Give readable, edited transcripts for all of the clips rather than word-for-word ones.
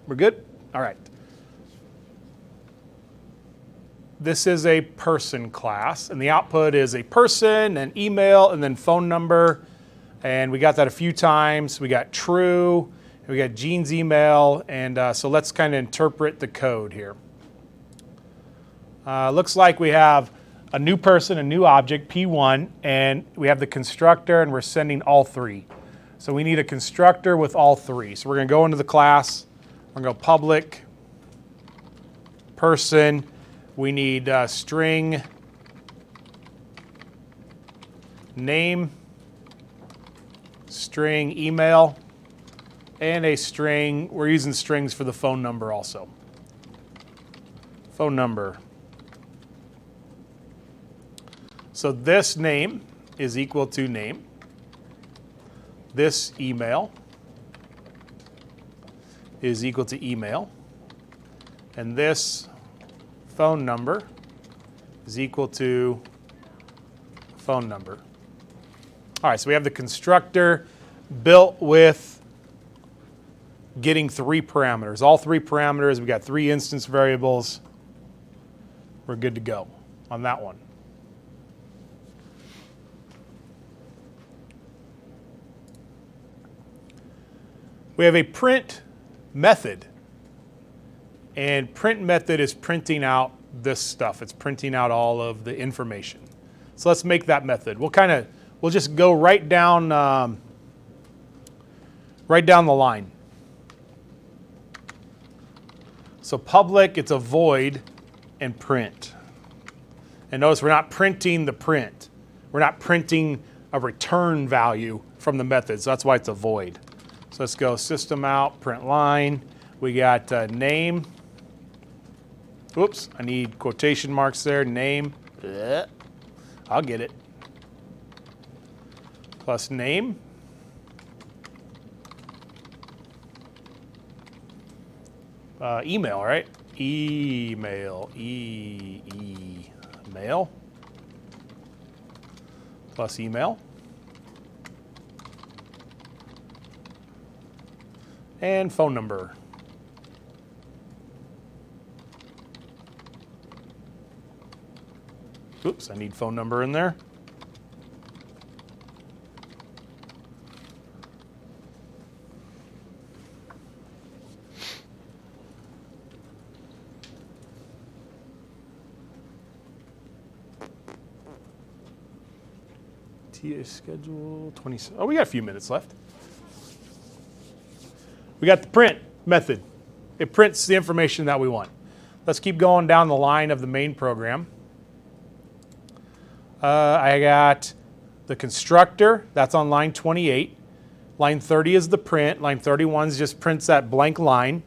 We're good? All right. This is a person class, and the output is a person, an email, and then phone number. And we got that a few times. We got true, and we got Gene's email, and so let's kind of interpret the code here. Looks like we have a new person, a new object, P1, and we have the constructor, and we're sending all three. So we need a constructor with all three. So we're going to go into the class. We're going to go public, person. We need string, name, string email, and a string. We're using strings for the phone number also. Phone number. So this name is equal to name. This email is equal to email. And this phone number is equal to phone number. All right, so we have the constructor built with getting three parameters. All three parameters, we got three instance variables. We're good to go on that one. We have a print method, and print method is printing out this stuff. It's printing out all of the information. So let's make that method. We'll just go right down the line. So public, it's a void, and print. And notice we're not printing the print. We're not printing a return value from the method, so that's why it's a void. So let's go system out, print line. We got name. Oops, I need quotation marks there. Name. I'll get it. Plus name. Email, right? Email. Email. Plus email. And phone number. Oops, I need phone number in there. TA schedule 20. Oh, we got a few minutes left. We got the print method. It prints the information that we want. Let's keep going down the line of the main program. I got the constructor. That's on line 28. Line 30 is the print. Line 31 just prints that blank line.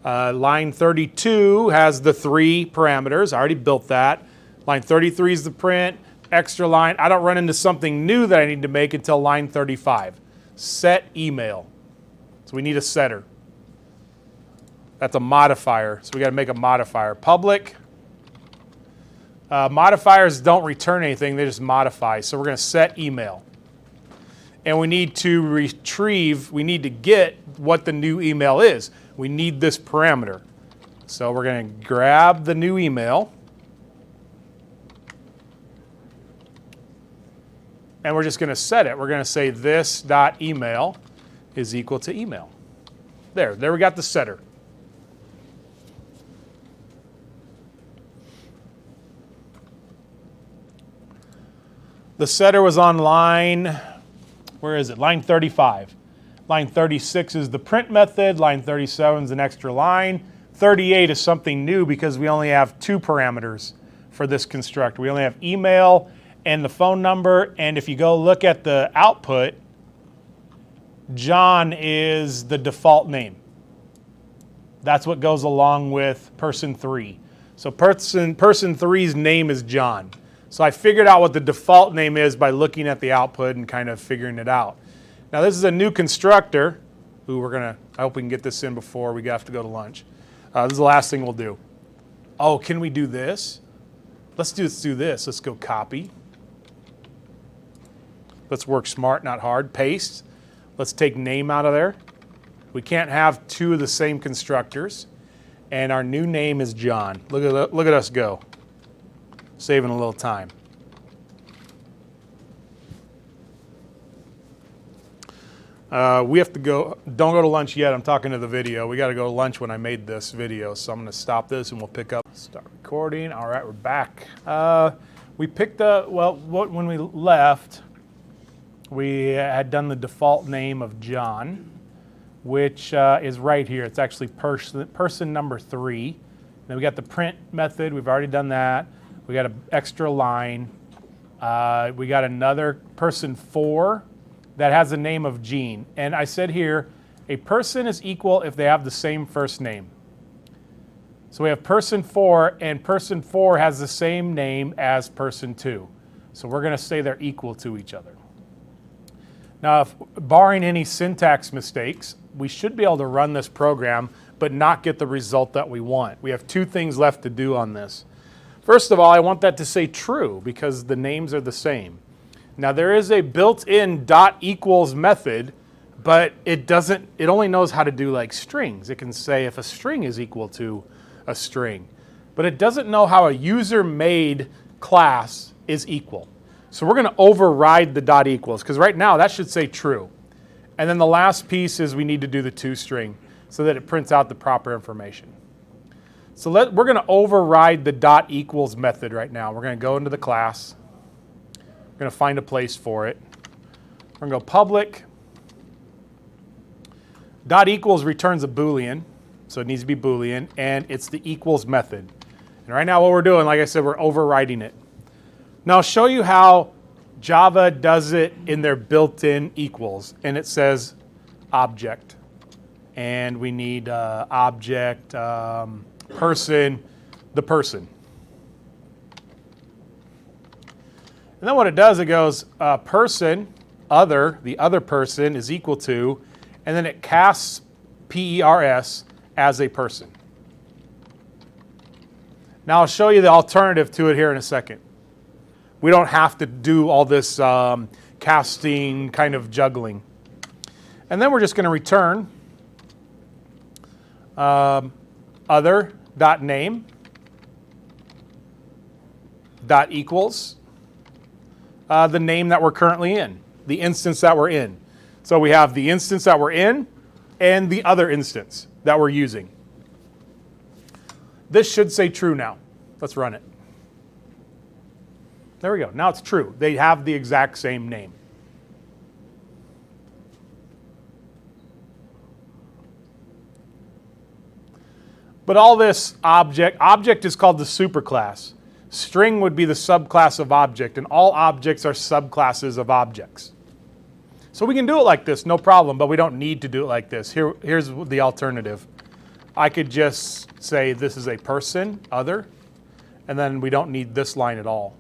Line 32 has the three parameters. I already built that. Line 33 is the print. Extra line. I don't run into something new that I need to make until line 35. Set email. So we need a setter. That's a modifier. So we got to make a modifier. Public. Modifiers don't return anything. They just modify. So we're going to set email. And we need to retrieve, we need to get what the new email is. We need this parameter. So we're going to grab the new email. And we're just going to set it. We're going to say this.email is equal to email. There we got the setter. The setter was on line, where is it? Line 35. Line 36 is the print method. Line 37 is an extra line. 38 is something new because we only have two parameters for this constructor. We only have email and the phone number. And if you go look at the output, John is the default name. That's what goes along with person 3. So person 3's name is John. So I figured out what the default name is by looking at the output and kind of figuring it out. Now this is a new constructor. Ooh, I hope we can get this in before we have to go to lunch. This is the last thing we'll do. Oh, can we do this? Let's do this. Let's go copy. Let's work smart, not hard. Paste. Let's take name out of there. We can't have two of the same constructors. And our new name is John. Look at us go. Saving a little time. We have to go, don't go to lunch yet, I'm talking to the video. We got to go to lunch when I made this video, so I'm going to stop this and we'll pick up. Start recording. All right, we're back. We picked up, when we left, we had done the default name of John, which is right here. It's actually person number 3. Then we got the print method. We've already done that. We got an extra line. We got another person 4 that has the name of Gene. And I said here, a person is equal if they have the same first name. So we have person 4, and person 4 has the same name as person 2. So we're going to say they're equal to each other. Now, barring any syntax mistakes, we should be able to run this program but not get the result that we want. We have 2 things left to do on this. First of all, I want that to say true because the names are the same. Now there is a built-in .equals method, but it only knows how to do like strings. It can say if a string is equal to a string, but it doesn't know how a user-made class is equal. So we're going to override the .equals because right now that should say true. And then the last piece is we need to do the toString so that it prints out the proper information. So we're going to override the .equals method right now. We're going to go into the class. We're going to find a place for it. We're going to go public. .equals returns a Boolean, so it needs to be Boolean, and it's the equals method. And right now what we're doing, like I said, we're overriding it. Now I'll show you how Java does it in their built-in equals, and it says object. And we need object, person, the person. And then what it does, it goes person, other, the other person is equal to, and then it casts PERS as a person. Now I'll show you the alternative to it here in a second. We don't have to do all this casting kind of juggling. And then we're just going to return other.name .equals the name that we're currently in, the instance that we're in. So we have the instance that we're in and the other instance that we're using. This should say true now. Let's run it. There we go. Now it's true. They have the exact same name. But all this object is called the superclass. String would be the subclass of object, and all objects are subclasses of objects. So we can do it like this, no problem, but we don't need to do it like this. Here's the alternative. I could just say this is a person, other, and then we don't need this line at all.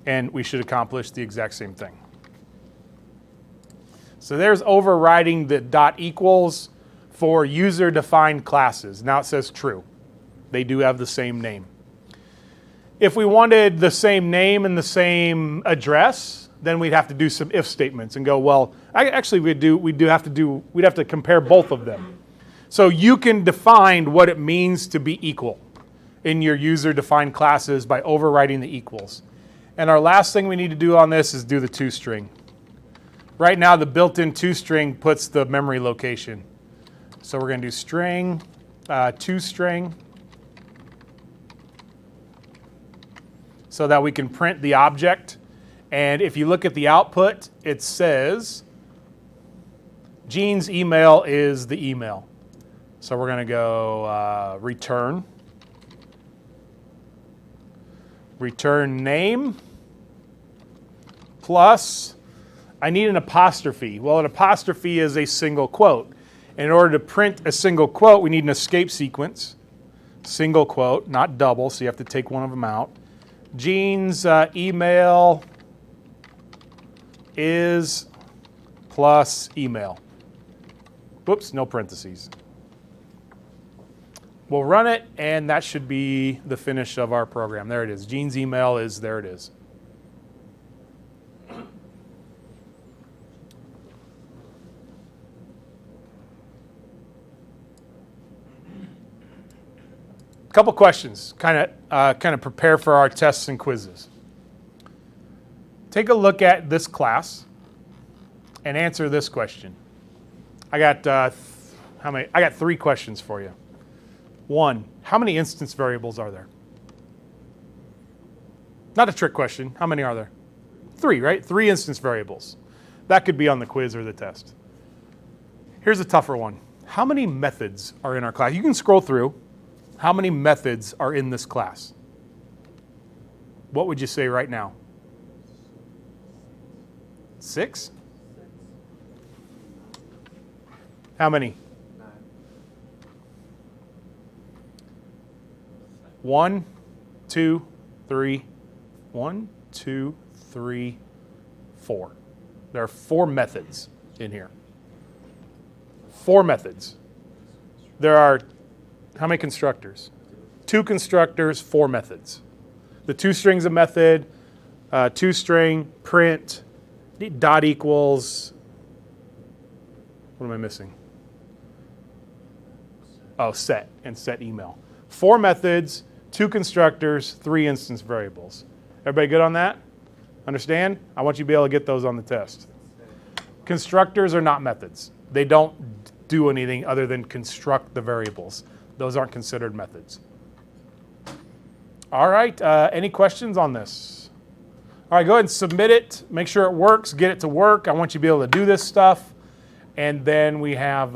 And we should accomplish the exact same thing. So there's overriding the .equals for user-defined classes. Now it says true. They do have the same name. If we wanted the same name and the same address, then we'd have to do some if statements and go, well, we'd have to compare both of them. So you can define what it means to be equal in your user-defined classes by overriding the equals. And our last thing we need to do on this is do the toString. Right now, the built-in toString puts the memory location. So we're going to do string, toString, so that we can print the object. And if you look at the output, it says Gene's email is the email. So we're going to go return name plus, I need an apostrophe. Well, an apostrophe is a single quote. And in order to print a single quote, we need an escape sequence. Single quote, not double, so you have to take one of them out. Gene's email is plus email. Whoops, no parentheses. We'll run it, and that should be the finish of our program. There it is. Gene's email is, there it is. couple questions, kind of prepare for our tests and quizzes. Take a look at this class and answer this question. I got how many? I got 3 questions for you. 1, how many instance variables are there? Not a trick question. How many are there? 3, right? 3 instance variables. That could be on the quiz or the test. Here's a tougher one. How many methods are in our class? You can scroll through. How many methods are in this class? What would you say right now? 6? How many? 1, 2, 3. 1, 2, 3, 4. There are 4 methods in here. 4 methods. There are how many constructors? 2 constructors, 4 methods. The toString's a method, toString, print, dot equals, what am I missing? Oh, set and set email. 4 methods, 2 constructors, 3 instance variables. Everybody good on that? Understand? I want you to be able to get those on the test. Constructors are not methods. They don't do anything other than construct the variables. Those aren't considered methods. All right, any questions on this? All right, go ahead and submit it. Make sure it works, get it to work. I want you to be able to do this stuff. And then we have